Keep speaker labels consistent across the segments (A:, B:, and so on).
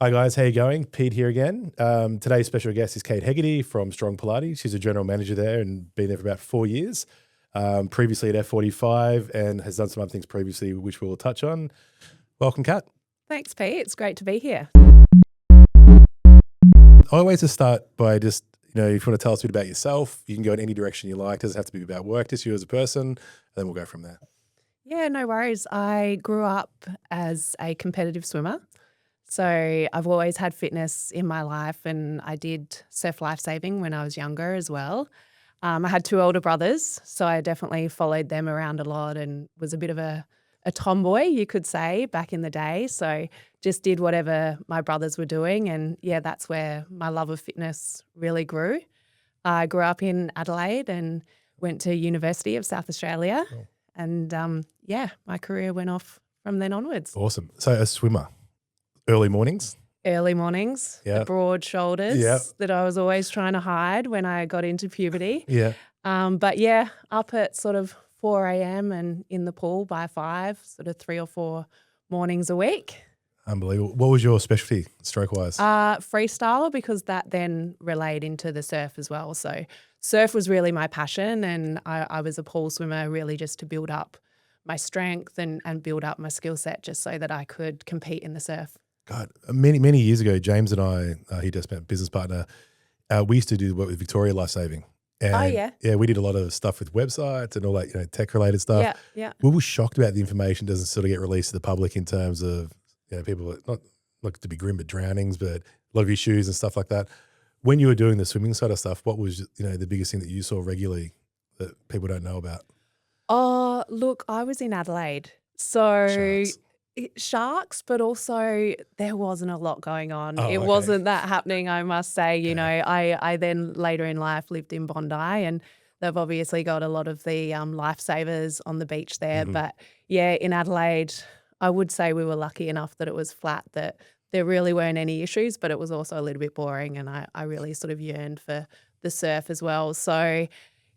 A: Hi guys, how you going? Pete here again. Today's special guest is Kate Hegarty from Strong Pilates. She's a general manager there and been there for about 4 years. Previously at F45 and has done some other things previously, which we'll touch on. Welcome, Kat.
B: Thanks, Pete. It's great to be here.
A: I always just start by just, if you want to tell us a bit about yourself, you can go in any direction you like. It doesn't have to be about work, just you as a person, and then we'll go from there.
B: Yeah, no worries. I grew up as a competitive swimmer. So I've always had fitness in my life, and I did surf lifesaving when I was younger as well. I had 2 older brothers, so I definitely followed them around a lot and was a bit of a tomboy, you could say, back in the day. So just did whatever my brothers were doing, and yeah, that's where my love of fitness really grew. I grew up in Adelaide and went to University of South Australia, and my career went off from then onwards.
A: Awesome. So a swimmer, early mornings?
B: Early mornings, the broad shoulders that I was always trying to hide when I got into puberty. But yeah, up at sort of 4 a.m. and in the pool by 5, sort of 3 or 4 mornings a week.
A: Unbelievable. What was your specialty stroke-wise?
B: Freestyle, because that then relayed into the surf as well. So surf was really my passion, and I was a pool swimmer really just to build up my strength and build up my skill set just so that I could compete in the surf.
A: God, many years ago, James and I, he just met business partner, we used to do work with Victoria Lifesaving. And we did a lot of stuff with websites and all that, tech-related stuff. We were shocked about the information doesn't sort of get released to the public in terms of, people, not to be grim, but drownings, but a lot of issues and stuff like that. When you were doing the swimming side of stuff, what was, the biggest thing that you saw regularly that people don't know about?
B: Oh, look, I was in Adelaide. So sharks, but also there wasn't a lot going on. It wasn't that happening, I must say. I then later in life lived in Bondi, and they've obviously got a lot of the lifesavers on the beach there. But yeah, in Adelaide, I would say we were lucky enough that it was flat, that there really weren't any issues, but it was also a little bit boring, and I really sort of yearned for the surf as well. So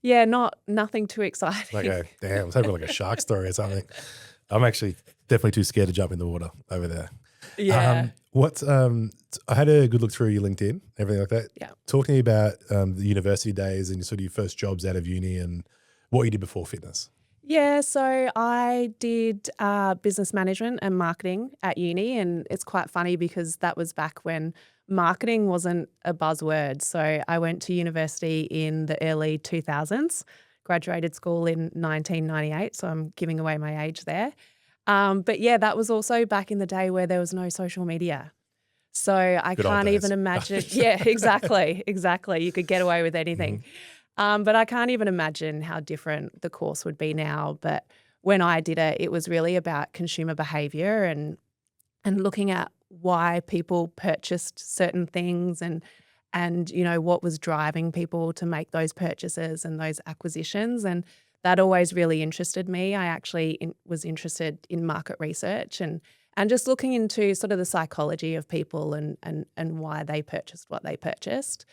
B: yeah, nothing too exciting.
A: Okay, damn, I was hoping like a shark story or something. I'm actually definitely too scared to jump in the water over there.
B: Yeah.
A: I had a good look through your LinkedIn, everything like that.
B: Yeah.
A: Talk to me about the university days and sort of your first jobs out of uni and what you did before fitness.
B: Yeah, so I did business management and marketing at uni, and it's quite funny because that was back when marketing wasn't a buzzword. So I went to university in the early 2000s, graduated school in 1998, so I'm giving away my age there. But yeah, that was also back in the day where there was no social media. So I can't even imagine. Yeah, exactly. You could get away with anything. But I can't even imagine how different the course would be now. But when I did it, it was really about consumer behaviour and looking at why people purchased certain things and what was driving people to make those purchases and those acquisitions. And that always really interested me. I actually was interested in market research and just looking into sort of the psychology of people and why they purchased what they purchased.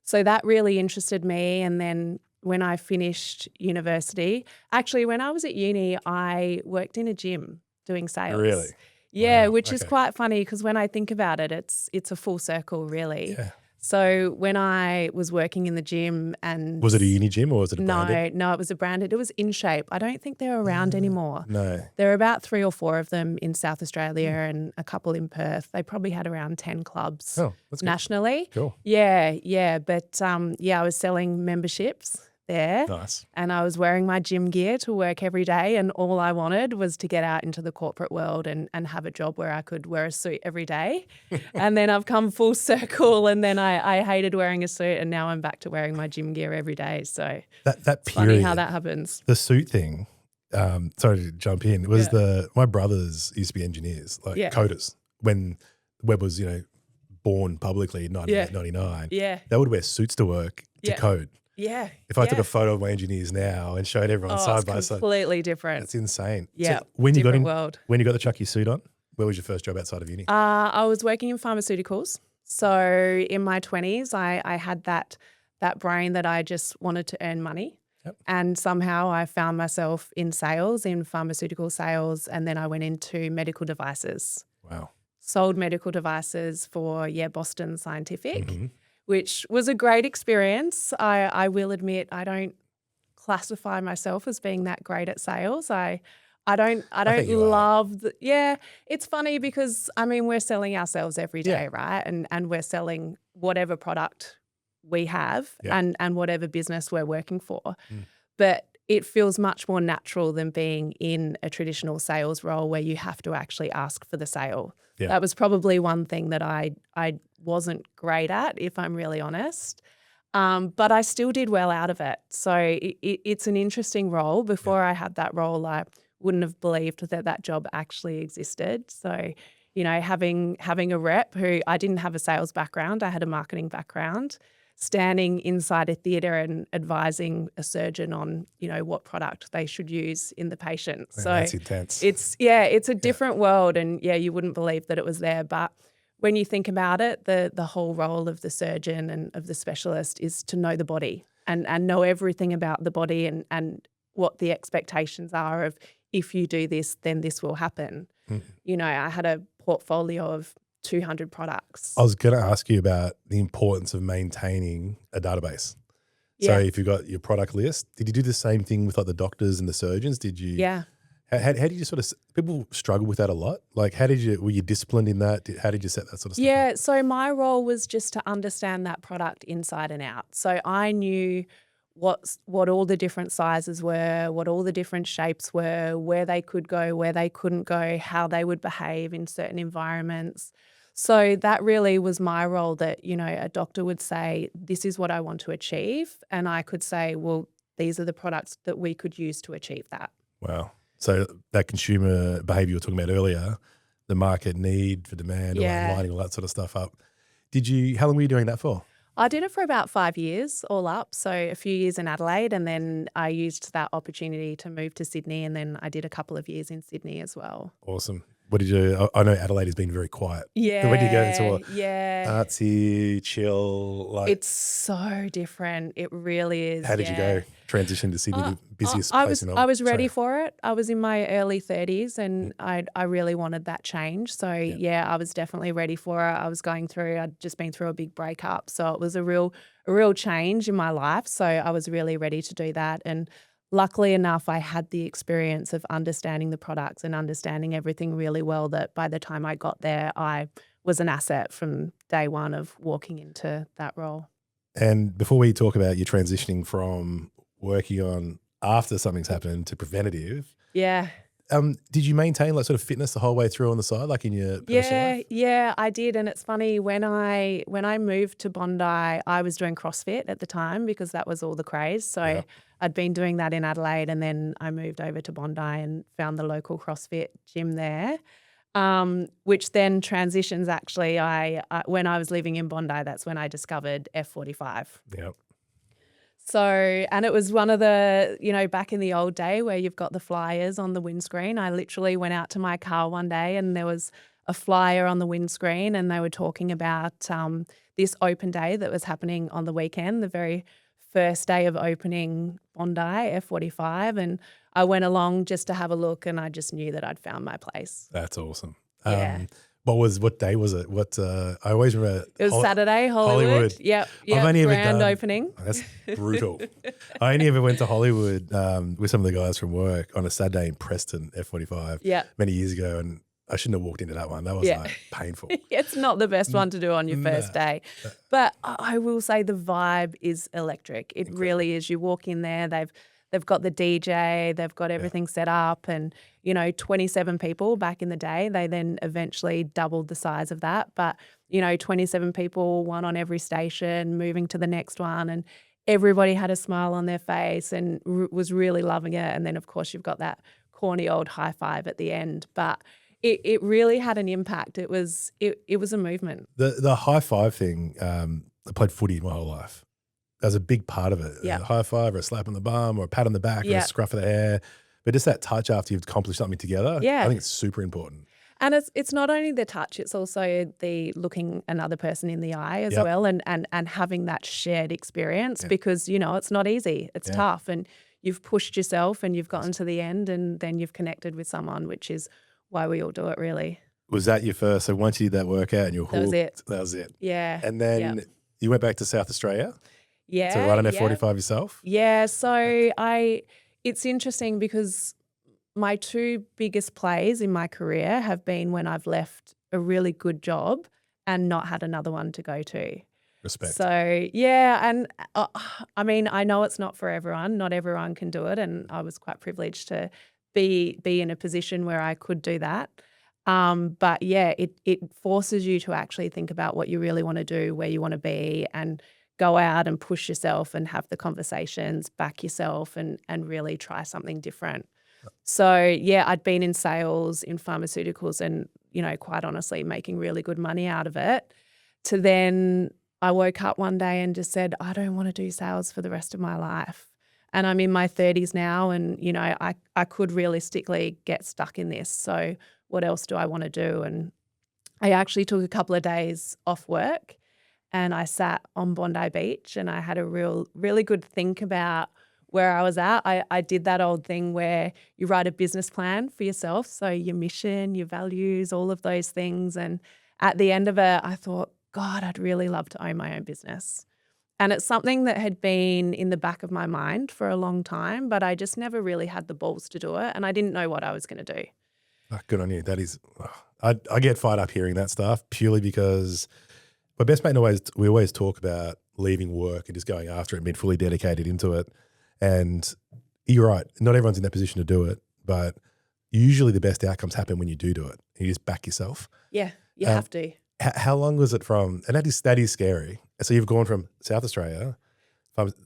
B: So that really interested me. And then when I finished university, actually when I was at uni, I worked in a gym doing sales.
A: Really?
B: Yeah, wow. Which is quite funny because when I think about it, it's a full circle really. Yeah. So when I was working in the gym and…
A: Was it a uni gym or was it a branded?
B: No, it was a branded. It was In Shape. I don't think they're around anymore.
A: No.
B: There are about 3 or 4 of them in South Australia and a couple in Perth. They probably had around 10 clubs nationally.
A: Cool.
B: Yeah. But I was selling memberships there.
A: Nice.
B: And I was wearing my gym gear to work every day, and all I wanted was to get out into the corporate world and have a job where I could wear a suit every day. And then I've come full circle, and then I hated wearing a suit, and now I'm back to wearing my gym gear every day. So
A: that period,
B: funny how that happens.
A: The suit thing, sorry to jump in, it was my brothers used to be engineers, like coders, when the web was, born publicly in 1999.
B: Yeah.
A: They would wear suits to work to code.
B: Yeah.
A: If I took a photo of my engineers now and showed everyone side by side,
B: completely different.
A: That's insane.
B: Yeah,
A: so when
B: different
A: you got
B: world.
A: When you got the Chucky suit on, where was your first job outside of uni?
B: I was working in pharmaceuticals. So in my 20s, I had that brain that I just wanted to earn money.
A: Yep.
B: And somehow I found myself in sales, in pharmaceutical sales, and then I went into medical devices.
A: Wow.
B: sold medical devices for, Boston Scientific, which was a great experience. I will admit I don't classify myself as being that great at sales. I don't love it's funny because we're selling ourselves every day, right? And we're selling whatever product we have and whatever business we're working for. But it feels much more natural than being in a traditional sales role where you have to actually ask for the sale. Yeah. That was probably one thing that I wasn't great at, if I'm really honest. But I still did well out of it. So it's an interesting role. Before I had that role, I wouldn't have believed that job actually existed. So, having a rep who I didn't have a sales background, I had a marketing background, standing inside a theatre and advising a surgeon on, what product they should use in the patient.
A: Man, so that's intense.
B: It's a different world, and you wouldn't believe that it was there. But when you think about it, the whole role of the surgeon and of the specialist is to know the body and know everything about the body and what the expectations are of, if you do this, then this will happen. I had a portfolio of 200 products.
A: I was going to ask you about the importance of maintaining a database. So if you've got your product list, did you do the same thing with like the doctors and the surgeons? Did you?
B: Yeah.
A: How did you sort of, people struggle with that a lot? Like were you disciplined in that? How did you set that sort of stuff up?
B: So my role was just to understand that product inside and out. So I knew what all the different sizes were, what all the different shapes were, where they could go, where they couldn't go, how they would behave in certain environments. So that really was my role, that, a doctor would say, this is what I want to achieve. And I could say, well, these are the products that we could use to achieve that.
A: Wow. So that consumer behavior you were talking about earlier, the market need for demand, lining all that sort of stuff up. How long were you doing that for?
B: I did it for about 5 years all up. So a few years in Adelaide, and then I used that opportunity to move to Sydney, and then I did a couple of years in Sydney as well.
A: Awesome. What did you? I know Adelaide has been very quiet.
B: Yeah.
A: When did you go into artsy, chill?
B: It's so different. It really is.
A: How did you go? Transition to Sydney, the busiest place in the world.
B: I was ready for it. I was in my early 30s, and I really wanted that change. So I was definitely ready for it. I'd just been through a big breakup, so it was a real change in my life. So I was really ready to do that, and luckily enough, I had the experience of understanding the products and understanding everything really well, that by the time I got there, I was an asset from day one of walking into that role.
A: And before we talk about you transitioning from working on after something's happened to preventative, did you maintain like sort of fitness the whole way through on the side, like in your personal life?
B: Yeah, I did. And it's funny, when I moved to Bondi, I was doing CrossFit at the time because that was all the craze. So I'd been doing that in Adelaide, and then I moved over to Bondi and found the local CrossFit gym there, which then transitions actually. When I was living in Bondi, that's when I discovered F45.
A: Yep.
B: So, and it was one of the, back in the old day where you've got the flyers on the windscreen. I literally went out to my car one day and there was a flyer on the windscreen, and they were talking about this open day that was happening on the weekend, the very first day of opening Bondi F45. And I went along just to have a look, and I just knew that I'd found my place.
A: That's awesome.
B: Yeah.
A: What day was it? I always remember.
B: It was Saturday, Hollywood. Yep. Grand opening.
A: That's brutal. I only ever went to Hollywood with some of the guys from work on a Saturday in Preston, F45, many years ago, and I shouldn't have walked into that one. That was like painful.
B: It's not the best one to do on your first day. But I will say the vibe is electric. It really is. You walk in there, they've got the DJ, they've got everything set up, and 27 people back in the day. They then eventually doubled the size of that, but 27 people, one on every station, moving to the next one, and everybody had a smile on their face and was really loving it. And then of course you've got that corny old high five at the end, but it really had an impact. It was a movement.
A: The high five thing. I played footy my whole life. That was a big part of it.
B: Yeah.
A: A high five or a slap on the bum or a pat on the back or a scruff of the hair. But just that touch after you've accomplished something together, I think it's super important.
B: And it's not only the touch, it's also the looking another person in the eye as well, and having that shared experience because, it's not easy. It's tough, and you've pushed yourself and you've gotten to the end, and then you've connected with someone, which is why we all do it, really.
A: Was that your first? So once you did that workout and you're hooked,
B: that was it.
A: That was it.
B: Yeah.
A: And then you went back to South Australia to
B: Yeah.
A: run an F45 yourself?
B: Yeah. So it's interesting because my two biggest plays in my career have been when I've left a really good job and not had another one to go to.
A: Respect.
B: So, yeah, and I mean, I know it's not for everyone. Not everyone can do it, and I was quite privileged to be in a position where I could do that. But yeah, it forces you to actually think about what you really want to do, where you want to be, and go out and push yourself and have the conversations, back yourself, and really try something different. So yeah, I'd been in sales in pharmaceuticals and, quite honestly, making really good money out of it. To then I woke up one day and just said, I don't want to do sales for the rest of my life. And I'm in my 30s now and, I could realistically get stuck in this. So what else do I want to do? And I actually took a couple of days off work and I sat on Bondi Beach and I had a really good think about where I was at. I did that old thing where you write a business plan for yourself. So your mission, your values, all of those things. And at the end of it, I thought, God, I'd really love to own my own business. And it's something that had been in the back of my mind for a long time, but I just never really had the balls to do it. And I didn't know what I was going to do.
A: Oh, good on you. That is, I get fired up hearing that stuff purely because my best mate and we always talk about leaving work and just going after it and being fully dedicated into it. And you're right, not everyone's in that position to do it, but usually the best outcomes happen when you do it. You just back yourself.
B: Yeah, you have to.
A: How long was it from, and that is scary. So you've gone from South Australia,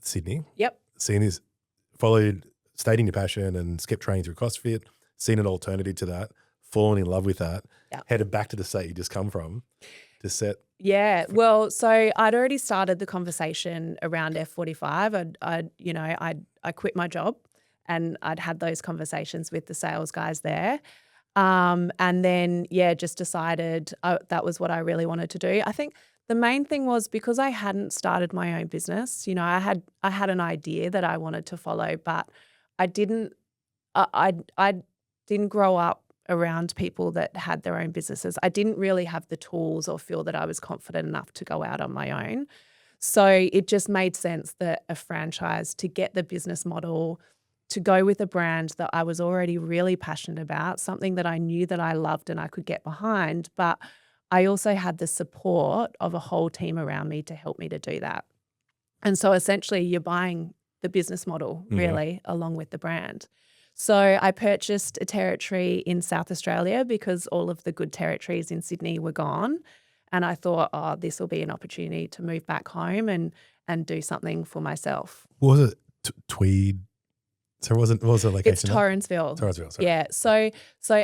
A: Sydney.
B: Yep.
A: Stayed in your passion and kept training through CrossFit, seen an alternative to that, fallen in love with that, headed back to the state you just come from to set.
B: Yeah. Well, so I'd already started the conversation around F45. I quit my job and I'd had those conversations with the sales guys there. And then, just decided that was what I really wanted to do. I think the main thing was because I hadn't started my own business, I had an idea that I wanted to follow, but I didn't grow up around people that had their own businesses. I didn't really have the tools or feel that I was confident enough to go out on my own. So it just made sense that a franchise, to get the business model, to go with a brand that I was already really passionate about, something that I knew that I loved and I could get behind, but I also had the support of a whole team around me to help me to do that. And so essentially you're buying the business model really along with the brand. So I purchased a territory in South Australia because all of the good territories in Sydney were gone. And I thought, this will be an opportunity to move back home and do something for myself.
A: Was it Tweed? So what was the location?
B: It's Torrensville.
A: Torrensville, sorry.
B: Yeah. So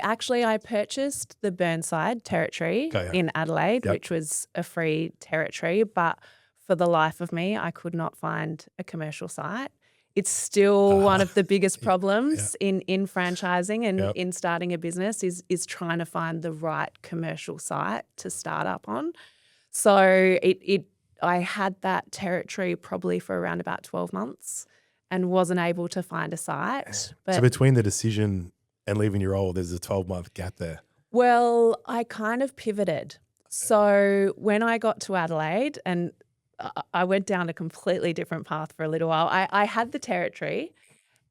B: actually I purchased the Burnside territory in Adelaide, which was a free territory, but for the life of me, I could not find a commercial site. It's still one of the biggest problems in franchising and in starting a business is trying to find the right commercial site to start up on. So I had that territory probably for around about 12 months and wasn't able to find a site. But
A: so between the decision and leaving your role, there's a 12-month gap there.
B: Well, I kind of pivoted. So when I got to Adelaide and I went down a completely different path for a little while. I had the territory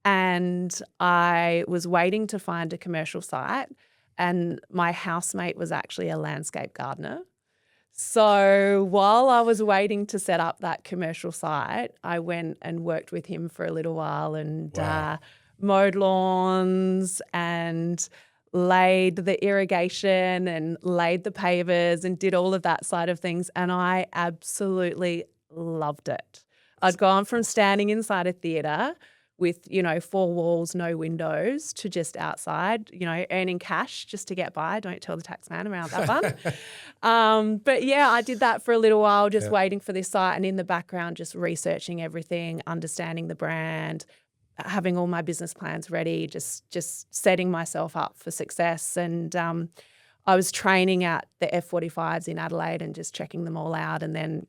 B: and I was waiting to find a commercial site and my housemate was actually a landscape gardener. So while I was waiting to set up that commercial site, I went and worked with him for a little while and mowed lawns and laid the irrigation and laid the pavers and did all of that side of things. And I absolutely loved it. I'd gone from standing inside a theatre with, 4 walls, no windows, to just outside, earning cash just to get by. Don't tell the tax man around that one. But yeah, I did that for a little while, just waiting for this site and in the background, just researching everything, understanding the brand, having all my business plans ready, just setting myself up for success. And I was training at the F45s in Adelaide and just checking them all out. And then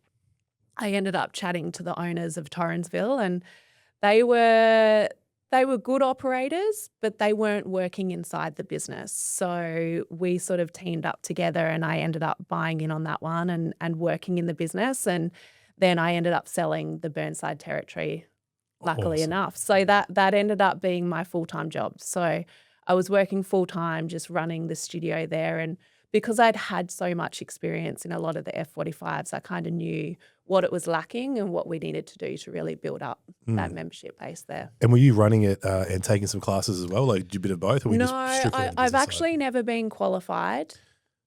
B: I ended up chatting to the owners of Torrensville and they were They were good operators, but they weren't working inside the business. So we sort of teamed up together, and I ended up buying in on that one and working in the business. And then I ended up selling the Burnside territory, luckily enough. So that ended up being my full-time job. So I was working full-time, just running the studio there. And because I'd had so much experience in a lot of the F45s, I kind of knew what it was lacking and what we needed to do to really build up that membership base there.
A: And were you running it and taking some classes as well? Like, did you do a bit of both? Or were you just strictly on the
B: I've
A: business
B: actually
A: side?
B: never been qualified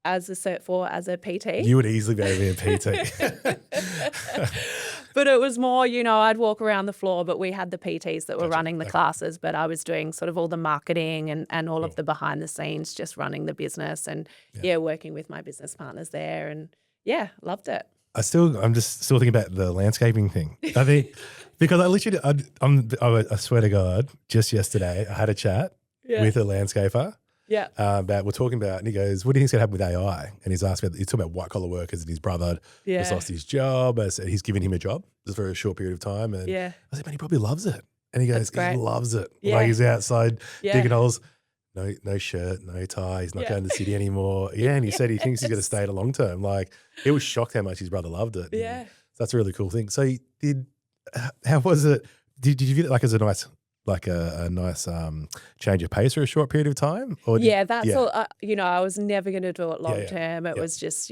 B: as a Cert 4 as a PT.
A: You would easily be able to be a PT.
B: But it was more, I'd walk around the floor, but we had the PTs that were running the classes, but I was doing sort of all the marketing and all of the behind the scenes, just running the business and, working with my business partners there. And, loved it.
A: I'm just still thinking about the landscaping thing. I think because I swear to God, just yesterday I had a chat with a landscaper.
B: Yeah.
A: We're talking about, and he goes, "What do you think's going to happen with AI?" And he's talking about white collar workers, and his brother just lost his job. I said he's given him a job just for a short period of time. And I said, "Man, he probably loves it." And he goes, "He loves it."
B: Yeah.
A: Like he's outside digging holes. No shirt, no tie. He's not going to the city anymore. Yeah, and he said he thinks he's going to stay at a long term. Like, he was shocked how much his brother loved it.
B: Yeah.
A: So that's a really cool thing. So how was it? Did you view it like as a nice change of pace for a short period of time? Or
B: that's all. I was never going to do it long term. It was just,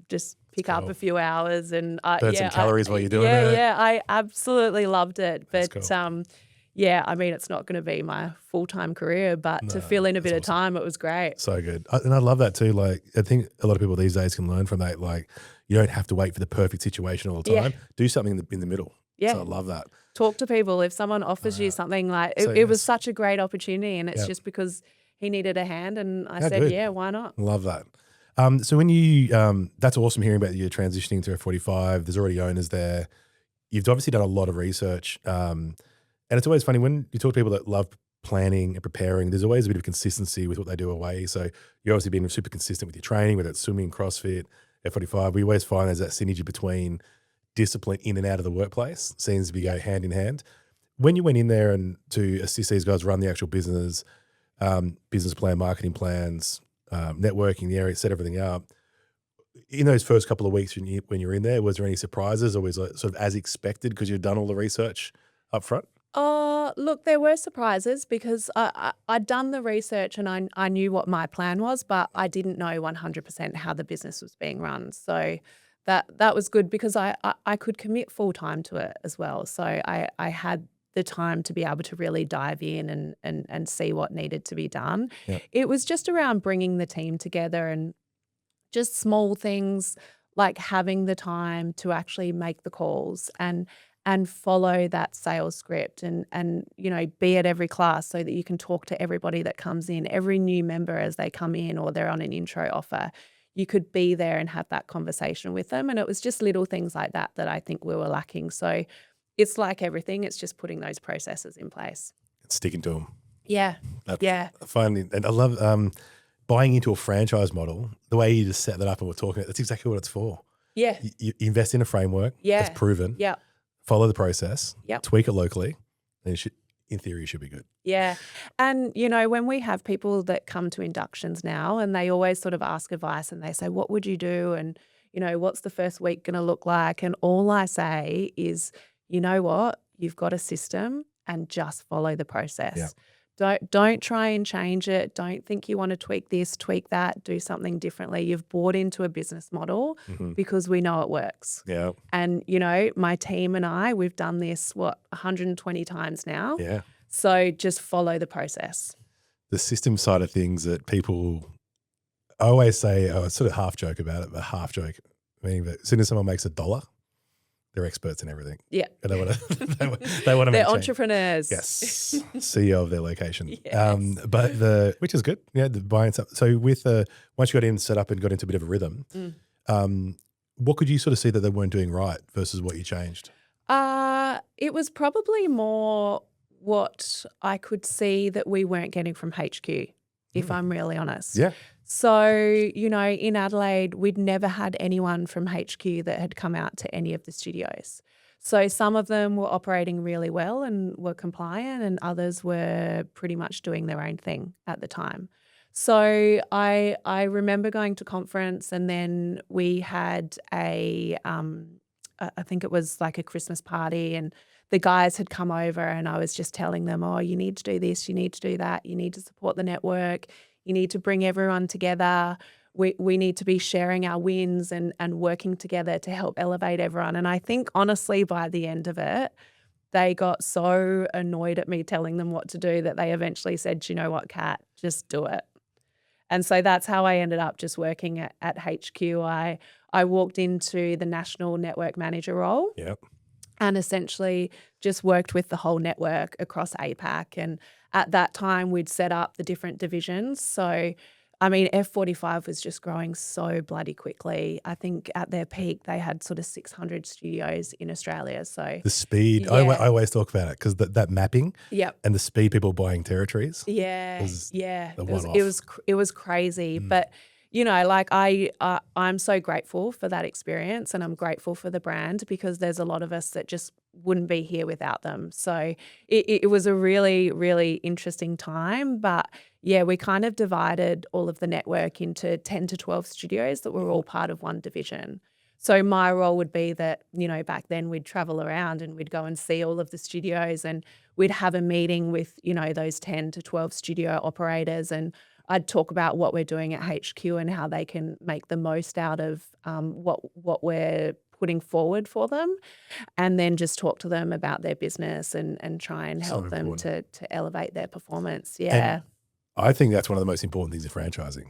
B: just pick up a few hours and
A: burn some calories while you're doing it.
B: Yeah, I absolutely loved it. But cool. It's not going to be my full-time career, but to fill in a bit of time, it was great.
A: So good. And I love that too. Like, I think a lot of people these days can learn from that. Like, you don't have to wait for the perfect situation all the time. Do something in the middle. Yeah. So I love that.
B: Talk to people. If someone offers you something, like it was such a great opportunity, and it's just because he needed a hand, and I said, good. Why not?
A: Love that. So when you, that's awesome hearing about you transitioning to F45. There's already owners there. You've obviously done a lot of research. And it's always funny when you talk to people that love planning and preparing, there's always a bit of consistency with what they do away. So you're obviously being super consistent with your training, whether it's swimming, CrossFit, F45. We always find there's that synergy between discipline in and out of the workplace. Seems to be go hand in hand. When you went in there and to assist these guys run the actual business, business plan, marketing plans, networking, the area, set everything up, in those first couple of weeks when you were in there, was there any surprises, or was it sort of as expected because you'd done all the research up front?
B: Look, there were surprises because I'd done the research and I knew what my plan was, but I didn't know 100% how the business was being run. So that was good because I could commit full time to it as well. So I had the time to be able to really dive in and see what needed to be done. Yep. It was just around bringing the team together and just small things like having the time to actually make the calls and follow that sales script and be at every class so that you can talk to everybody that comes in, every new member as they come in or they're on an intro offer. You could be there and have that conversation with them. And it was just little things like that I think we were lacking. So it's like everything, it's just putting those processes in place.
A: And sticking to them.
B: Yeah.
A: Finally, and I love buying into a franchise model, the way you just set that up and we're talking, that's exactly what it's for.
B: Yeah.
A: You invest in a framework that's proven.
B: Yeah.
A: Follow the process, tweak it locally, and in theory, it should be good.
B: Yeah. And, when we have people that come to inductions now and they always sort of ask advice and they say, what would you do? And, what's the first week going to look like? And all I say is, you know what? You've got a system and just follow the process. Yeah. Don't try and change it. Don't think you want to tweak this, tweak that, do something differently. You've bought into a business model because we know it works.
A: Yeah.
B: And, my team and I, we've done this, 120 times now.
A: Yeah.
B: So just follow the process.
A: The system side of things that people, I always say, I sort of half joke about it, but half joke, meaning that as soon as someone makes $1, they're experts in everything.
B: Yeah.
A: And they want to
B: They're entrepreneurs.
A: Yes. CEO of their location.
B: Yes.
A: But which is good. Yeah. The buying stuff. So with once you got in, set up and got into a bit of a rhythm, what could you sort of see that they weren't doing right versus what you changed?
B: It was probably more what I could see that we weren't getting from HQ, if I'm really honest.
A: Yeah.
B: So, in Adelaide, we'd never had anyone from HQ that had come out to any of the studios. So some of them were operating really well and were compliant, and others were pretty much doing their own thing at the time. So I remember going to conference, and then we had I think it was like a Christmas party, and the guys had come over, and I was just telling them, oh, you need to do this, you need to do that, you need to support the network, you need to bring everyone together. We need to be sharing our wins and working together to help elevate everyone. And I think, honestly, by the end of it, they got so annoyed at me telling them what to do that they eventually said, you know what, Kat, just do it. And so that's how I ended up just working at HQ. I walked into the national network manager role.
A: Yep.
B: And essentially just worked with the whole network across APAC. And at that time, we'd set up the different divisions. So, I mean, F45 was just growing so bloody quickly. I think at their peak, they had sort of 600 studios in Australia. So
A: the speed, I always talk about it because that mapping and the speed people buying territories.
B: It was crazy.
A: Mm.
B: But I'm so grateful for that experience, and I'm grateful for the brand, because there's a lot of us that just wouldn't be here without them. So it was a really, really interesting time. But yeah, we kind of divided all of the network into 10 to 12 studios that were all part of one division. So my role would be that, back then we'd travel around and we'd go and see all of the studios, and we'd have a meeting with, those 10 to 12 studio operators, and I'd talk about what we're doing at HQ and how they can make the most out of what we're putting forward for them, and then just talk to them about their business and try and help them to elevate their performance. Yeah.
A: And I think that's one of the most important things in franchising.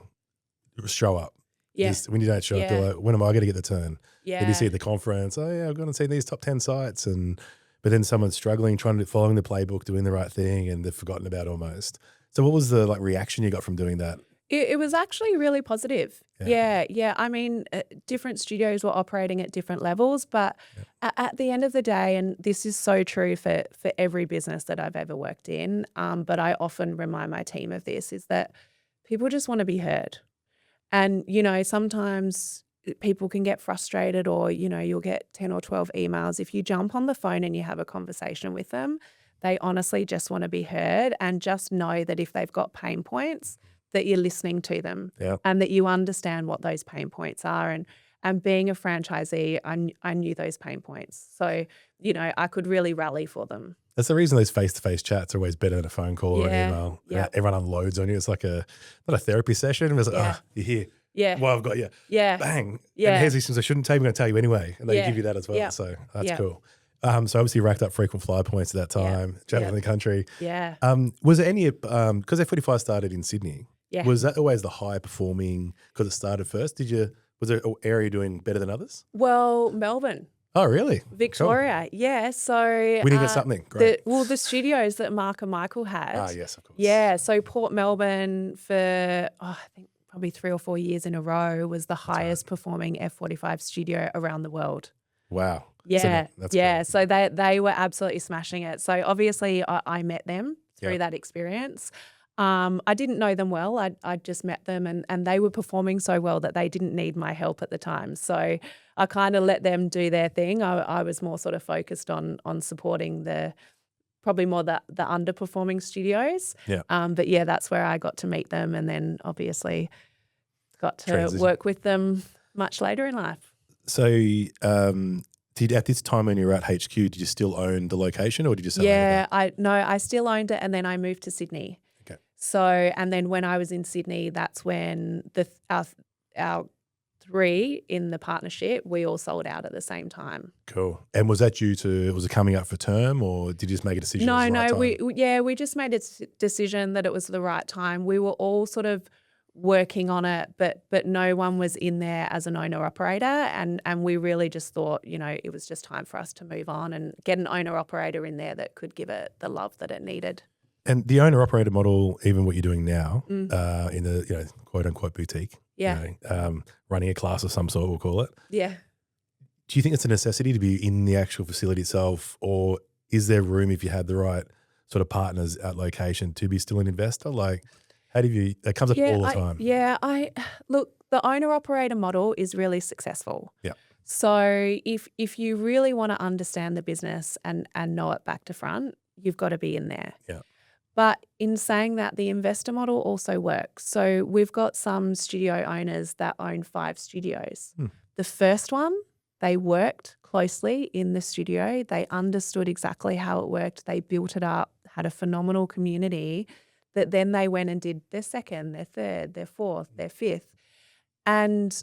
A: Show up.
B: Yeah.
A: When you don't show up, you're like, when am I going to get the turn?
B: Yeah.
A: Then you see at the conference, oh yeah, I've gone and seen these top 10 sites, but then someone's struggling, following the playbook, doing the right thing, and they've forgotten about almost. So what was the reaction you got from doing that?
B: It was actually really positive. Yeah. I mean, different studios were operating at different levels, but at the end of the day, and this is so true for every business that I've ever worked in, but I often remind my team of this, is that people just want to be heard. And, sometimes people can get frustrated, or, you'll get 10 or 12 emails. If you jump on the phone and you have a conversation with them, they honestly just want to be heard, and just know that if they've got pain points, that you're listening to them and that you understand what those pain points are. And being a franchisee, I knew those pain points. So, I could really rally for them.
A: That's the reason those face-to-face chats are always better than a phone call or an email. Yeah. Everyone unloads on you. It's like not a therapy session. It's like, you're here.
B: Yeah.
A: Well, I've got you.
B: Yeah.
A: Bang.
B: Yeah.
A: And here's these things I shouldn't tell you. I'm going to tell you anyway. And they give you that as well.
B: Yeah.
A: So that's cool. So obviously you racked up frequent flyer points at that time, traveling the country.
B: Yeah.
A: Was there any, because F45 started in Sydney,
B: Yeah.
A: Was that always the high performing because it started first? Was there an area doing better than others?
B: Well, Melbourne.
A: Oh, really?
B: Victoria.
A: Cool.
B: Yeah. So
A: we didn't get something. Great.
B: The studios that Mark and Michael had.
A: Ah, yes, of course.
B: Yeah. So Port Melbourne for, I think probably 3 or 4 years in a row was the highest performing F45 studio around the world.
A: Wow.
B: Yeah.
A: That's
B: yeah.
A: cool.
B: So they were absolutely smashing it. So obviously I met them through that experience. I didn't know them well. I just met them, and they were performing so well that they didn't need my help at the time. So I kind of let them do their thing. I was more sort of focused on supporting probably more the underperforming studios.
A: Yeah.
B: But yeah, that's where I got to meet them, and then obviously got to work with them much later in life.
A: So at this time when you were at HQ, did you still own the location, or did you sell it?
B: I still owned it, and then I moved to Sydney.
A: Okay.
B: So, and then when I was in Sydney, that's when our 3 in the partnership, we all sold out at the same time.
A: Cool. And was that was it coming up for term, or did you just make a decision?
B: We just made a decision that it was the right time. We were all sort of working on it, but no one was in there as an owner operator, and we really just thought, it was just time for us to move on and get an owner operator in there that could give it the love that it needed.
A: And the owner operator model, even what you're doing now, in the quote unquote boutique, running a class of some sort, we'll call it.
B: Yeah.
A: Do you think it's a necessity to be in the actual facility itself, or is there room if you had the right sort of partners at location to be still an investor? Like, How do you, that comes up all the time.
B: Look, the owner-operator model is really successful.
A: Yeah.
B: So if you really want to understand the business and know it back to front, you've got to be in there.
A: Yeah.
B: But in saying that, the investor model also works. So we've got some studio owners that own 5 studios. The first one, they worked closely in the studio. They understood exactly how it worked. They built it up, had a phenomenal community that then they went and did their second, their third, their fourth, their fifth. And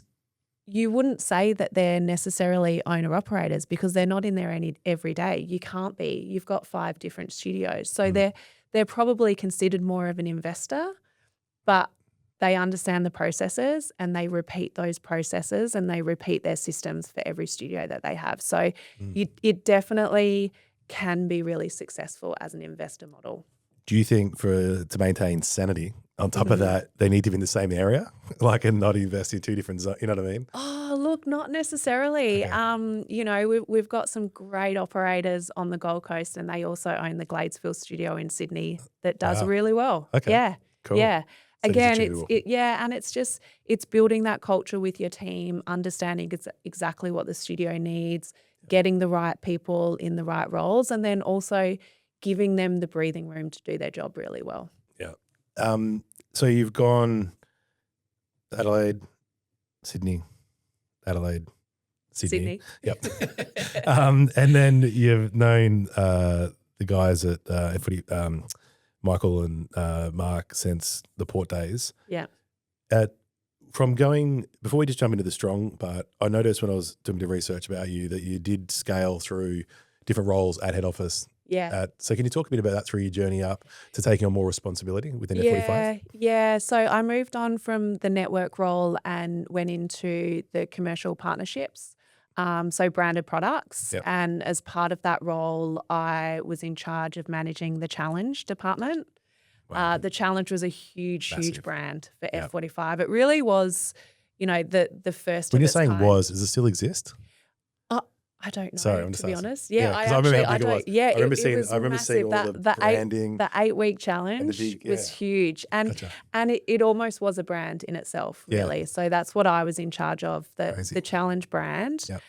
B: you wouldn't say that they're necessarily owner-operators because they're not in there every day. You can't be. You've got 5 different studios. So they're probably considered more of an investor, but they understand the processes and they repeat those processes and they repeat their systems for every studio that they have. So it definitely can be really successful as an investor model.
A: Do you think to maintain sanity, on top of that, they need to be in the same area, like, and not invest in 2 different zones? You know what I mean?
B: Oh, look, not necessarily.
A: Okay.
B: You know, we've got some great operators on the Gold Coast, and they also own the Gladesville studio in Sydney that does really well.
A: Okay.
B: Yeah.
A: Cool.
B: Yeah.
A: So
B: Again, and it's building that culture with your team, understanding exactly what the studio needs, getting the right people in the right roles, and then also giving them the breathing room to do their job really well.
A: Yeah. So you've gone Adelaide, Sydney, Adelaide, Sydney. Yep. And then you've known the guys at Footy, Michael and Mark, since the Port days.
B: Yeah.
A: Before we just jump into the strong part, I noticed when I was doing the research about you that you did scale through different roles at head office.
B: Yeah.
A: So can you talk a bit about that through your journey up to taking on more responsibility within F45?
B: Yeah. So I moved on from the network role and went into the commercial partnerships, so branded products.
A: Yep.
B: And as part of that role, I was in charge of managing the Challenge department.
A: Wow.
B: The Challenge was a huge brand for
A: Yep.
B: F45. It really was, you know, the first
A: When
B: of
A: you're
B: its
A: saying
B: kind.
A: does it still exist?
B: I don't know,
A: Sorry, I'm just
B: to be
A: asking.
B: honest.
A: Yeah,
B: I
A: 'cause I remember how big it
B: don't.
A: was.
B: Yeah,
A: I remember
B: it was
A: seeing
B: massive.
A: all the branding.
B: The 8-week challenge was huge, and
A: Gotcha.
B: and it almost was a brand in itself, really.
A: Yeah.
B: So that's what I was in charge of,
A: Crazy.
B: the challenge brand,
A: Yep.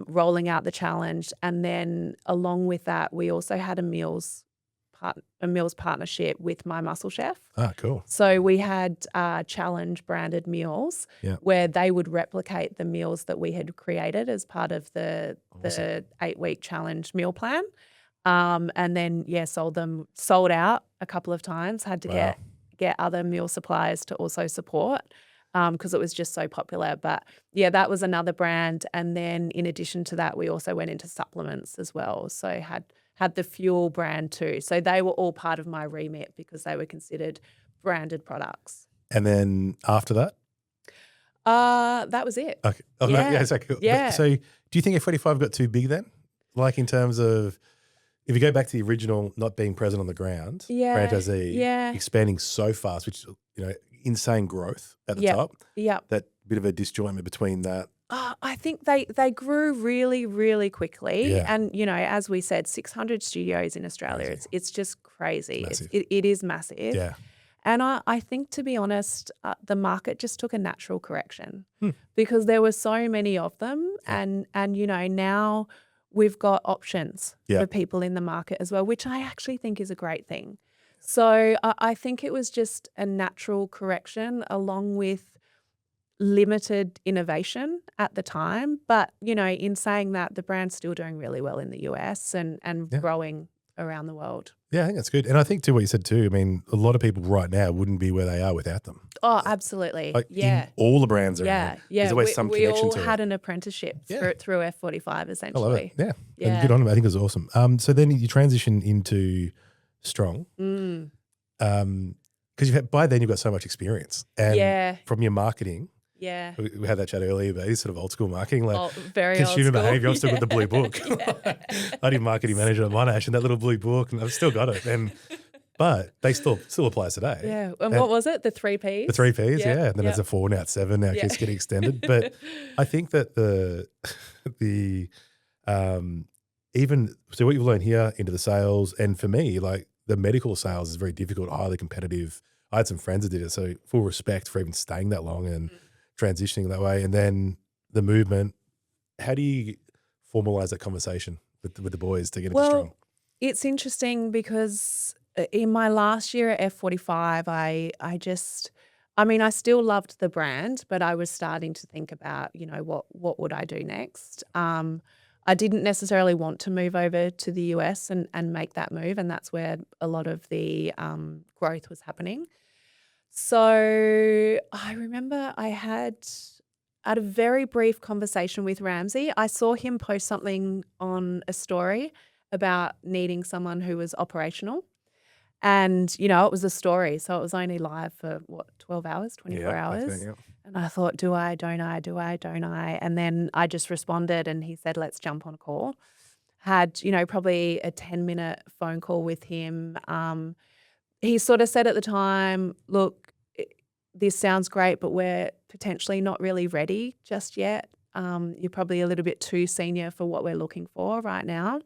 B: rolling out the challenge, and then along with that, we also had a meals partnership with My Muscle Chef.
A: Ah, cool.
B: So we had challenge branded meals where they would replicate the meals that we had created as part of the 8-week challenge meal plan. And then, sold out a couple of times, had to get other meal suppliers to also support because it was just so popular. But yeah, that was another brand. And then in addition to that, we also went into supplements as well. So had the Fuel brand too. So they were all part of my remit because they were considered branded products.
A: And then after that?
B: That was it.
A: Okay. Oh,
B: Yeah.
A: No, so cool.
B: Yeah.
A: So do you think F45 got too big then? Like in terms of, if you go back to the original not being present on the ground, franchisee, expanding so fast, which, you know, insane growth at the top.
B: Yeah.
A: That bit of a disjointment between that.
B: I think they grew really, really quickly.
A: Yeah.
B: And, you know, as we said, 600 studios in Australia.
A: Crazy.
B: It's just crazy.
A: Massive.
B: It is massive.
A: Yeah.
B: And I think, to be honest, the market just took a natural correction because there were so many of them. And you know, now we've got options for people in the market as well, which I actually think is a great thing. So I think it was just a natural correction along with limited innovation at the time. But, you know, in saying that, the brand's still doing really well in the US and growing around the world.
A: Yeah, I think that's good. And I think too, what you said too, I mean, a lot of people right now wouldn't be where they are without them.
B: Oh, absolutely.
A: Like all the brands are
B: Yeah.
A: there's always some connection to it.
B: We all had an apprenticip through F45 essentially.
A: I love it. Yeah. And good on them. I think it was awesome. So then you transition into Strong. Because by then you've got so much experience. And from your marketing.
B: Yeah.
A: We had that chat earlier about sort of old school marketing, like
B: very
A: consumer
B: old school.
A: behavior. I've still got the blue book. I did marketing manager at Monash and that little blue book, and I've still got it. But they still applies today.
B: Yeah. And what was it? The 3 Ps?
A: The 3 Ps, yeah. And then it's a 4, now it's 7, now it keeps getting extended. But I think that so what you've learned here into the sales, and for me, like the medical sales is very difficult, highly competitive. I had some friends that did it. So full respect for even staying that long and transitioning that way. And then the movement, how do you formalize that conversation with the boys to get into strong?
B: It's interesting because in my last year at F45, I still loved the brand, but I was starting to think about, what would I do next? I didn't necessarily want to move over to the US and make that move, and that's where a lot of the growth was happening. So I remember I had a very brief conversation with Ramsey. I saw him post something on a story about needing someone who was operational. And, it was a story. So it was only live for 12 hours, 24 hours.
A: I think.
B: And I thought, do I, don't I, do I, don't I? And then I just responded and he said, let's jump on a call. Had, probably a 10-minute phone call with him. He sort of said at the time, look, this sounds great, but we're potentially not really ready just yet. You're probably a little bit too senior for what we're looking for right now.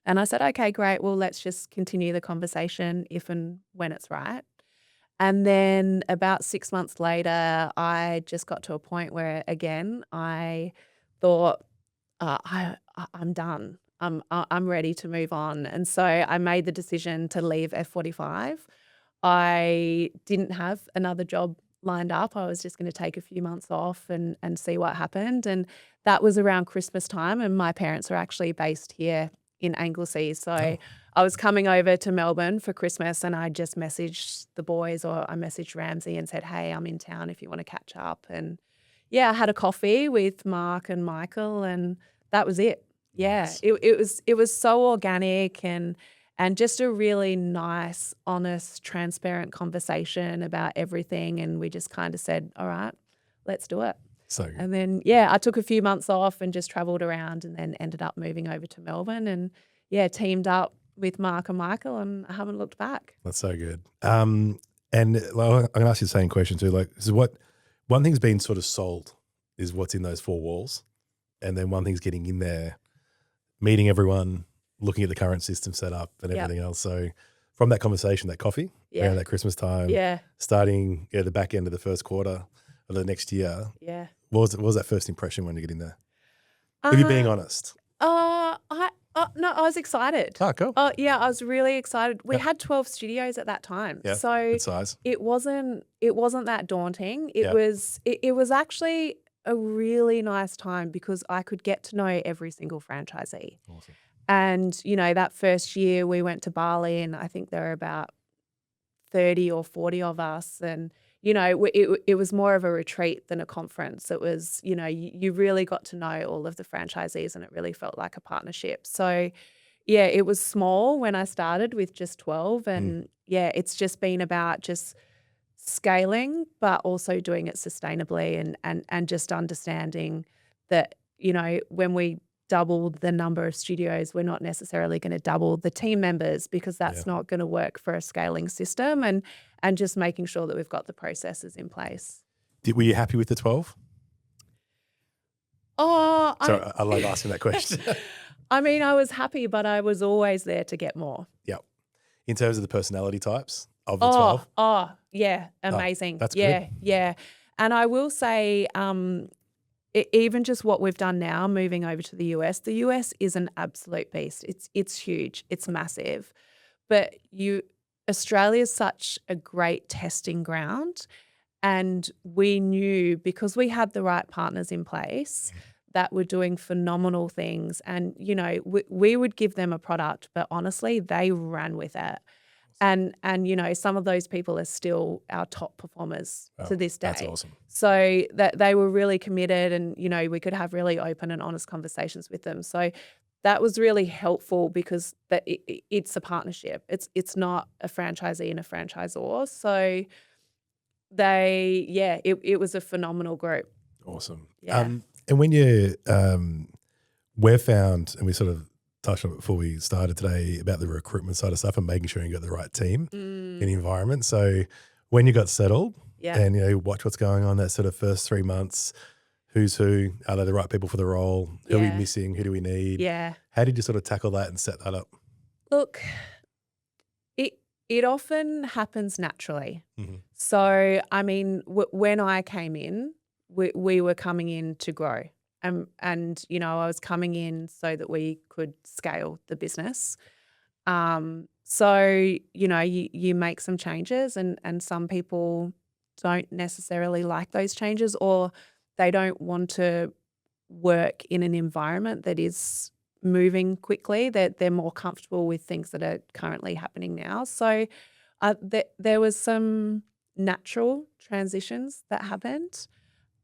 B: And I said, okay, great. Well, let's just continue the conversation if and when it's right. And then about 6 months later, I just got to a point where, again, I thought, I'm done. I'm ready to move on. And so I made the decision to leave F45. I didn't have another job lined up. I was just going to take a few months off and see what happened. And that was around Christmas time. And my parents are actually based here in Anglesey. So I was coming over to Melbourne for Christmas and I just messaged the boys, or I messaged Ramsey and said, hey, I'm in town if you want to catch up. And I had a coffee with Mark and Michael and that was it. Yeah, nice. It was so organic and just a really nice, honest, transparent conversation about everything. And we just kind of said, all right, let's do it.
A: So good.
B: And then, I took a few months off and just traveled around and then ended up moving over to Melbourne and, teamed up with Mark and Michael and I haven't looked back.
A: That's so good. And I'm going to ask you the same question too. Like, this is what one thing's been sort of sold is what's in those four walls. And then one thing's getting in there, meeting everyone, looking at the current system set up and everything else. So from that conversation, that coffee around that Christmas time, starting the back end of the first quarter of the next year, what was that first impression when you get in there? If you're being honest.
B: No, I was excited.
A: Oh, cool.
B: I was really excited. We had 12 studios at that time.
A: Yeah,
B: so
A: good size.
B: It wasn't that daunting. It was actually a really nice time because I could get to know every single franchisee.
A: Awesome.
B: And, that first year we went to Bali and I think there were about 30 or 40 of us. And, it was more of a retreat than a conference. It was, you really got to know all of the franchisees and it really felt like a partnership. So, it was small when I started with just 12 and it's just been about just scaling, but also doing it sustainably and just understanding that, when we double the number of studios, we're not necessarily going to double the team members because that's not going to work for a scaling system and just making sure that we've got the processes in place.
A: Were you happy with the 12?
B: I
A: love asking that question.
B: I mean, I was happy, but I was always there to get more.
A: Yep. In terms of the personality types of the 12?
B: Amazing.
A: That's good.
B: Yeah. And I will say, even just what we've done now, moving over to the US is an absolute beast. It's huge. It's massive. But Australia is such a great testing ground. And we knew because we had the right partners in place that were doing phenomenal things. And, we would give them a product, but honestly, they ran with it. And some of those people are still our top performers to this day.
A: That's awesome.
B: So that they were really committed and, we could have really open and honest conversations with them. So that was really helpful because it's a partnership. It's not a franchisee and a franchisor. So it was a phenomenal group.
A: Awesome.
B: Yeah.
A: And when we've found, and we sort of touched on it before we started today about the recruitment side of stuff and making sure you got the right team in the environment. So when you got settled and watch what's going on that sort of first 3 months, who's who, are they the right people for the role? Who are we missing? Who do we need?
B: Yeah.
A: How did you sort of tackle that and set that up?
B: Look, It often happens naturally.
A: Mm-hmm.
B: So, I mean, when I came in, we were coming in to grow. And, you know, I was coming in so that we could scale the business. So, you know, you make some changes and some people don't necessarily like those changes, or they don't want to work in an environment that is moving quickly, that they're more comfortable with things that are currently happening now. So there was some natural transitions that happened.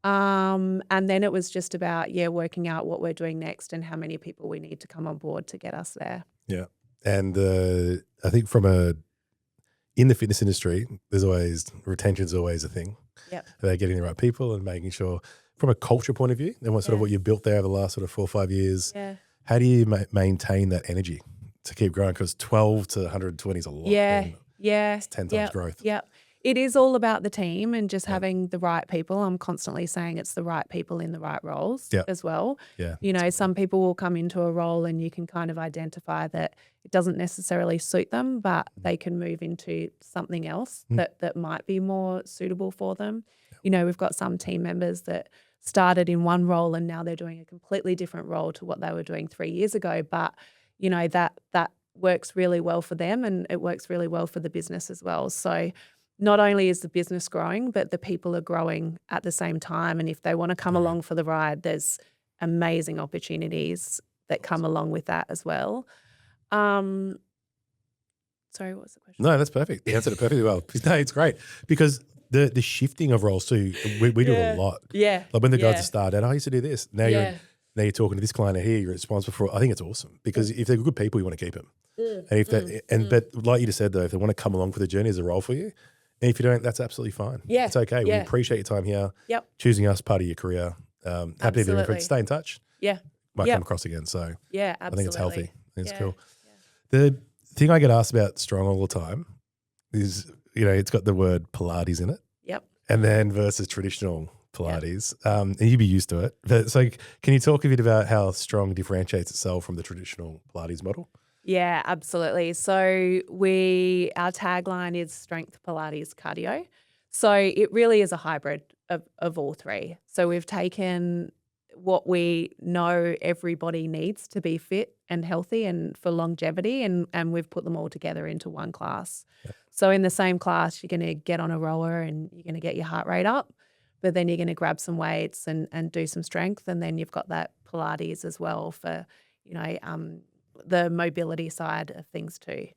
B: And then it was just about, working out what we're doing next and how many people we need to come on board to get us there.
A: Yeah. And I think in the fitness industry, retention's always a thing.
B: Yep.
A: About getting the right people and making sure, from a culture point of view, and what you've built there over the last sort of 4 or 5 years, how do you maintain that energy to keep growing? Because 12 to 120 is a lot.
B: Yeah.
A: It's 10 times growth.
B: Yeah. It is all about the team and just having the right people. I'm constantly saying it's the right people in the right roles as well.
A: Yeah.
B: You know, some people will come into a role and you can kind of identify that it doesn't necessarily suit them, but they can move into something else that might be more suitable for them. You know, we've got some team members that started in one role and now they're doing a completely different role to what they were doing 3 years ago. But, you know, that works really well for them and it works really well for the business as well. So not only is the business growing, but the people are growing at the same time. And if they want to come along for the ride, there's amazing opportunities that come along with that as well. Sorry, what was the question?
A: No, that's perfect. You answered it perfectly well. No, it's great because the shifting of roles too, we do it a lot.
B: Yeah.
A: Like when the guys start out, I used to do this. Now you're talking to this client here, you're responsible for it. I think it's awesome because if they're good people, you want to keep them. But like you just said though, if they want to come along for the journey as a role for you, and if you don't, that's absolutely fine.
B: Yeah.
A: It's okay. We appreciate your time here.
B: Yep.
A: Choosing us part of your career. Happy to be different. Stay in touch.
B: Yeah.
A: Might come across again. So
B: absolutely.
A: I think it's healthy. I think it's cool.
B: Yeah.
A: The thing I get asked about Strong all the time is, you know, it's got the word Pilates in it.
B: Yep.
A: And then versus traditional Pilates. And you'd be used to it. But so can you talk a bit about how Strong differentiates itself from the traditional Pilates model?
B: Yeah, absolutely. So our tagline is strength, Pilates, cardio. So it really is a hybrid of all three. So we've taken what we know everybody needs to be fit and healthy and for longevity, and we've put them all together into one class. Yeah. So in the same class, you're going to get on a rower and you're going to get your heart rate up, but then you're going to grab some weights and do some strength, and then you've got that Pilates as well for, you know, the mobility side of things too.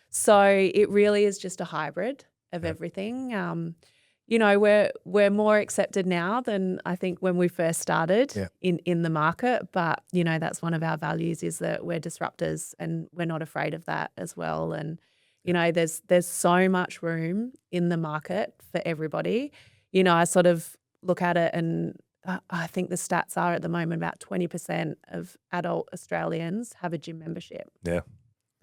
B: So it really is just a hybrid of everything. You know, we're more accepted now than I think when we first started in the market. But, you know, that's one of our values, is that we're disruptors and we're not afraid of that as well. And, you know, there's so much room in the market for everybody. You know, I sort of look at it and I think the stats are at the moment about 20% of adult Australians have a gym membership.
A: Yeah.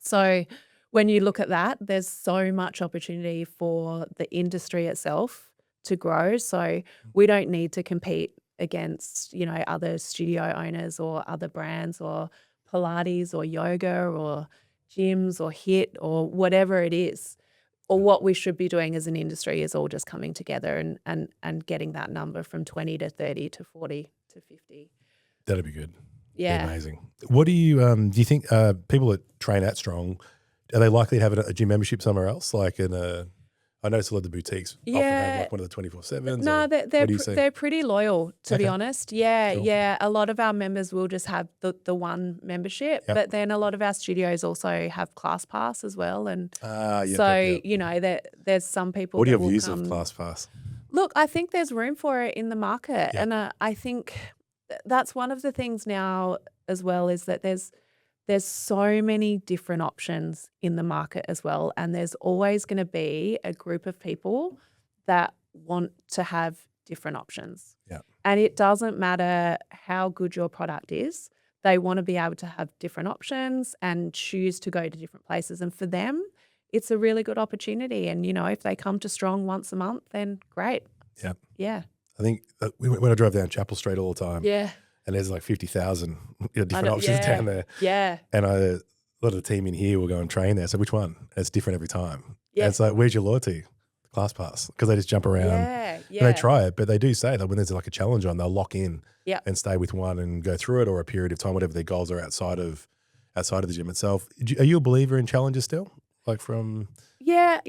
B: So when you look at that, there's so much opportunity for the industry itself to grow. So we don't need to compete against, you know, other studio owners or other brands or Pilates or yoga or gyms or HIIT or whatever it is. Or what we should be doing as an industry is all just coming together and getting that number from 20 to 30 to 40 to 50.
A: That'd be good.
B: Yeah.
A: Amazing. What do you think people that train at Strong, are they likely to have a gym membership somewhere else? Like I notice a lot of the boutiques often have like one of the 24/7s.
B: No, they're pretty loyal, to be honest. Yeah, cool. Yeah. A lot of our members will just have the one membership, but then a lot of our studios also have Class Pass as well. And you know, there's some people.
A: What do you have views of Class Pass?
B: Look, I think there's room for it in the market, and I think that's one of the things now as well, is that there's so many different options in the market as well, and there's always going to be a group of people that want to have different options.
A: Yeah.
B: And it doesn't matter how good your product is, they want to be able to have different options and choose to go to different places. And for them, it's a really good opportunity. And, you know, if they come to Strong once a month, then great.
A: Yeah.
B: Yeah.
A: I think when I drive down Chapel Street all the time.
B: Yeah.
A: And there's like 50,000 different options down there.
B: Yeah.
A: And a lot of the team in here will go and train there. So which one? It's different every time. Yeah. And it's like, where's your loyalty? Class pass, because they just jump around.
B: Yeah.
A: And they try it, but they do say that when there's like a challenge on, they'll lock in and stay with one and go through it, or a period of time, whatever their goals are outside of the gym itself. Are you a believer in challenges still? Like from...
B: Yeah.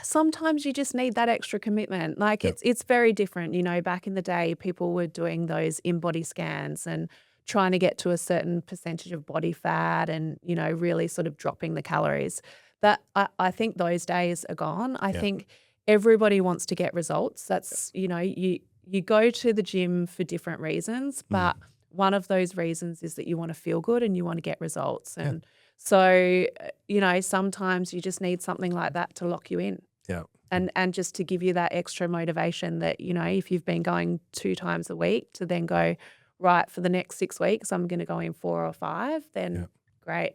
B: Sometimes you just need that extra commitment. Like it's very different. You know, back in the day, people were doing those in-body scans and trying to get to a certain percentage of body fat and, you know, really sort of dropping the calories. That I think those days are gone. I think everybody wants to get results. That's, you know, you go to the gym for different reasons, but one of those reasons is that you want to feel good and you want to get results. And so, you know, sometimes you just need something like that to lock you in.
A: Yeah.
B: And just to give you that extra motivation that, you know, if you've been going 2 times a week to then go, right, for the next 6 weeks, I'm going to go in 4 or 5, then great.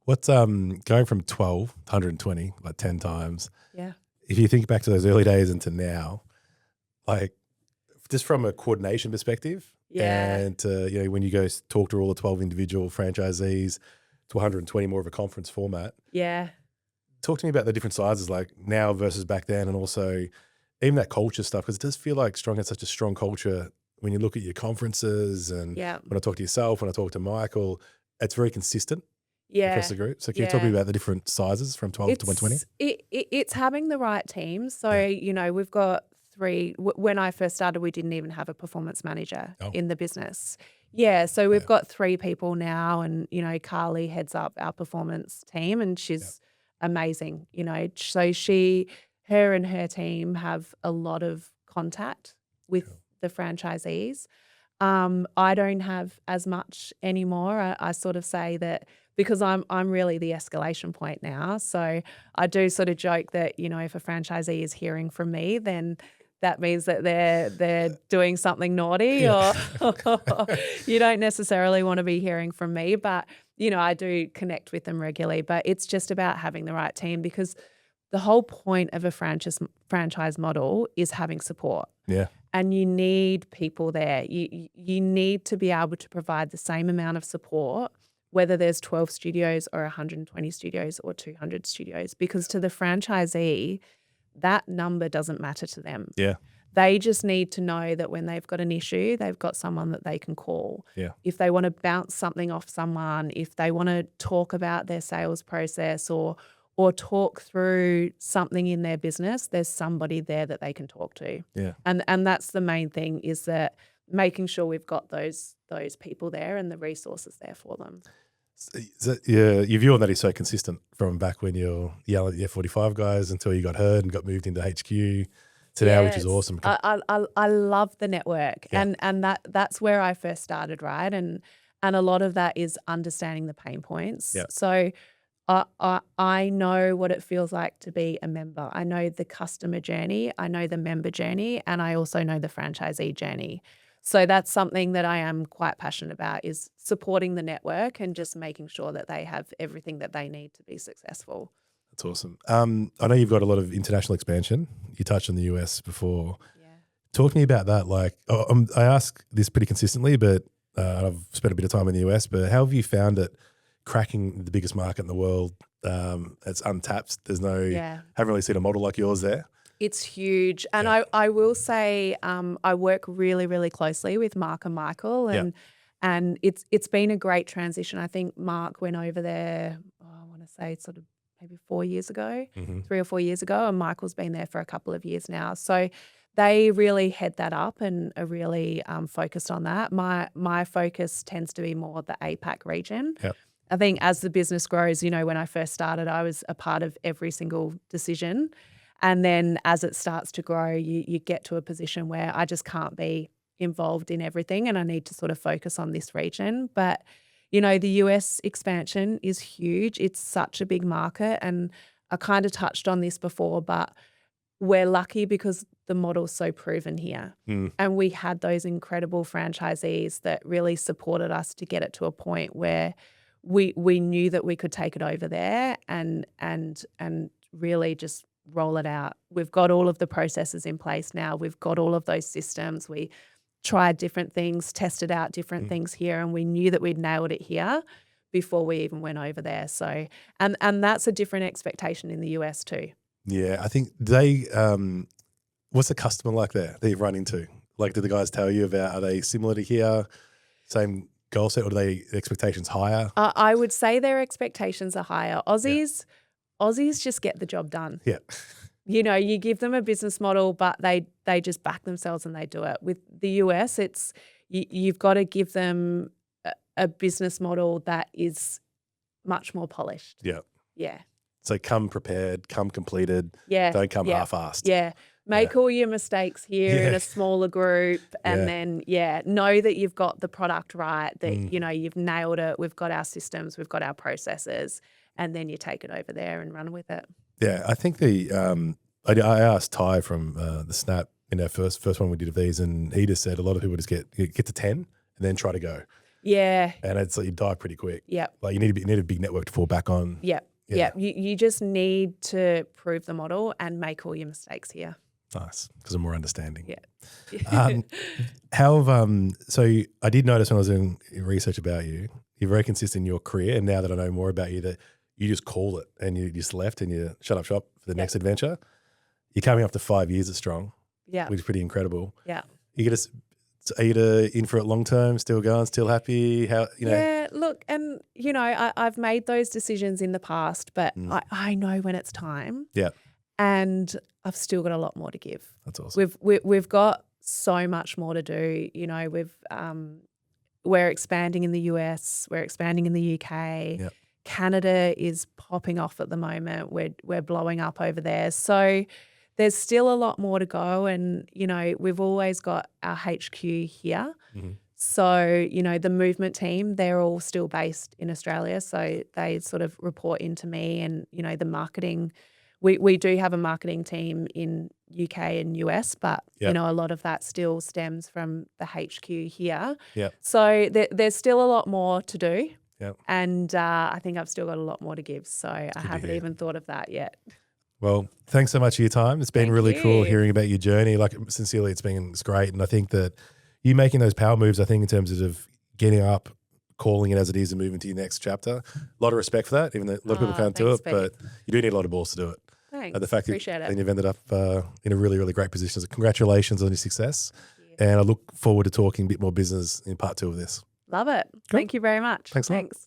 A: What's going from 12 to 120, like 10 times?
B: Yeah.
A: If you think back to those early days into now, like just from a coordination perspective, and you know, when you go talk to all the 12 individual franchisees to 120, more of a conference format.
B: Yeah.
A: Talk to me about the different sizes, like now versus back then, and also even that culture stuff, because it does feel like Strong has such a strong culture when you look at your conferences and when I talk to yourself, when I talk to Michael, it's very consistent. Across the group. So can you talk me about the different sizes from 12 to 120?
B: It's having the right team. So, you know, we've got 3. When I first started, we didn't even have a performance manager in the business. Yeah, so we've got 3 people now, and, you know, Carly heads up our performance team, and she's amazing, you know. So her and her team have a lot of contact with the franchisees. I don't have as much anymore. I sort of say that because I'm really the escalation point now. So I do sort of joke that, you know, if a franchisee is hearing from me, then that means that they're doing something naughty or you don't necessarily want to be hearing from me. But, you know, I do connect with them regularly. But it's just about having the right team, because the whole point of a franchise model is having support.
A: Yeah.
B: And you need people there. You need to be able to provide the same amount of support, whether there's 12 studios or 120 studios or 200 studios, because to the franchisee, that number doesn't matter to them.
A: Yeah.
B: They just need to know that when they've got an issue, they've got someone that they can call.
A: Yeah.
B: If they want to bounce something off someone, if they want to talk about their sales process or talk through something in their business, there's somebody there that they can talk to.
A: Yeah.
B: And that's the main thing, is that making sure we've got those people there and the resources there for them.
A: So, your view on that is so consistent from back when you're yelling at the F45 guys until you got heard and got moved into HQ to now, which is awesome.
B: I love the network, and that's where I first started, right? And a lot of that is understanding the pain points.
A: Yeah.
B: So I know what it feels like to be a member. I know the customer journey, I know the member journey, and I also know the franchisee journey. So that's something that I am quite passionate about, is supporting the network and just making sure that they have everything that they need to be successful.
A: That's awesome. I know you've got a lot of international expansion. You touched on the US before.
B: Yeah.
A: Talk to me about that. Like, I ask this pretty consistently, but I've spent a bit of time in the US, but how have you found it cracking the biggest market in the world? It's untapped. There's haven't really seen a model like yours there.
B: It's huge. And I will say I work really, really closely with Mark and Michael, and it's been a great transition. I think Mark went over there, I want to say sort of maybe 4 years ago, 3 or 4 years ago, and Michael's been there for a couple of years now. So they really head that up and are really focused on that. My focus tends to be more the APAC region.
A: Yep.
B: I think as the business grows, you know, when I first started, I was a part of every single decision. And then as it starts to grow, you get to a position where I just can't be involved in everything and I need to sort of focus on this region. But, you know, the US expansion is huge. It's such a big market, and I kind of touched on this before, but we're lucky because the model's so proven here. And we had those incredible franchisees that really supported us to get it to a point where we knew that we could take it over there and really just roll it out. We've got all of the processes in place now. We've got all of those systems. We tried different things, tested out different things here, and we knew that we'd nailed it here before we even went over there. So, and that's a different expectation in the US too.
A: Yeah, I think what's the customer like there that you've run into? Like, do the guys tell you about, are they similar to here, same goal set, or are they expectations higher?
B: I would say their expectations are higher. Aussies just get the job done.
A: Yeah.
B: You know, you give them a business model, but they just back themselves and they do it. With the US, it's you've got to give them a business model that is much more polished.
A: Yeah.
B: Yeah.
A: So come prepared, come completed.
B: Yeah.
A: Don't come half-assed.
B: Yeah. Make all your mistakes here in a smaller group, and then know that you've got the product right, that you know you've nailed it. We've got our systems, we've got our processes, and then you take it over there and run with it.
A: Yeah, I think I asked Ty from the Snap in our first one we did of these, and he just said a lot of people just get to 10 and then try to go.
B: Yeah,
A: and it's like you die pretty quick.
B: Yeah,
A: like you need a big network to fall back on.
B: Yeah. You just need to prove the model and make all your mistakes here.
A: Nice, because I'm more understanding.
B: Yeah.
A: So I did notice when I was doing research about you, you're very consistent in your career, and now that I know more about you, that you just call it and you just left and you shut up shop for the next adventure. You're coming up to 5 years at Strong, which is pretty incredible.
B: Yeah.
A: Are you in for it long term? Still going? Still happy? How you know?
B: Yeah. Look, and you know, I've made those decisions in the past, but I know when it's time.
A: Yeah.
B: And I've still got a lot more to give.
A: That's awesome.
B: We've got so much more to do. You know, we're expanding in the US, we're expanding in the UK.
A: Yep.
B: Canada is popping off at the moment. We're blowing up over there. So there's still a lot more to go, and you know, we've always got our HQ here. Mm-hmm. So, you know, the movement team, they're all still based in Australia, so they sort of report into me, and you know, the marketing. We do have a marketing team in UK and US, but you know, a lot of that still stems from the HQ here.
A: Yeah.
B: So there's still a lot more to do.
A: Yeah.
B: And I think I've still got a lot more to give. So I haven't even thought of that yet.
A: Well, thanks so much for your time. It's been really cool hearing about your journey. Like, sincerely, it's great. And I think that you making those power moves, I think in terms of getting up, calling it as it is and moving to your next chapter, a lot of respect for that, even though a lot of people can't do it, but you do need a lot of balls to do it.
B: Thanks.
A: The fact
B: Appreciate
A: that you've ended up in a really, really great position. So congratulations on your success.
B: Yeah.
A: And I look forward to talking a bit more business in part 2 of this.
B: Love it.
A: Cool.
B: Thank you very much.
A: Thanks a lot.
B: Thanks.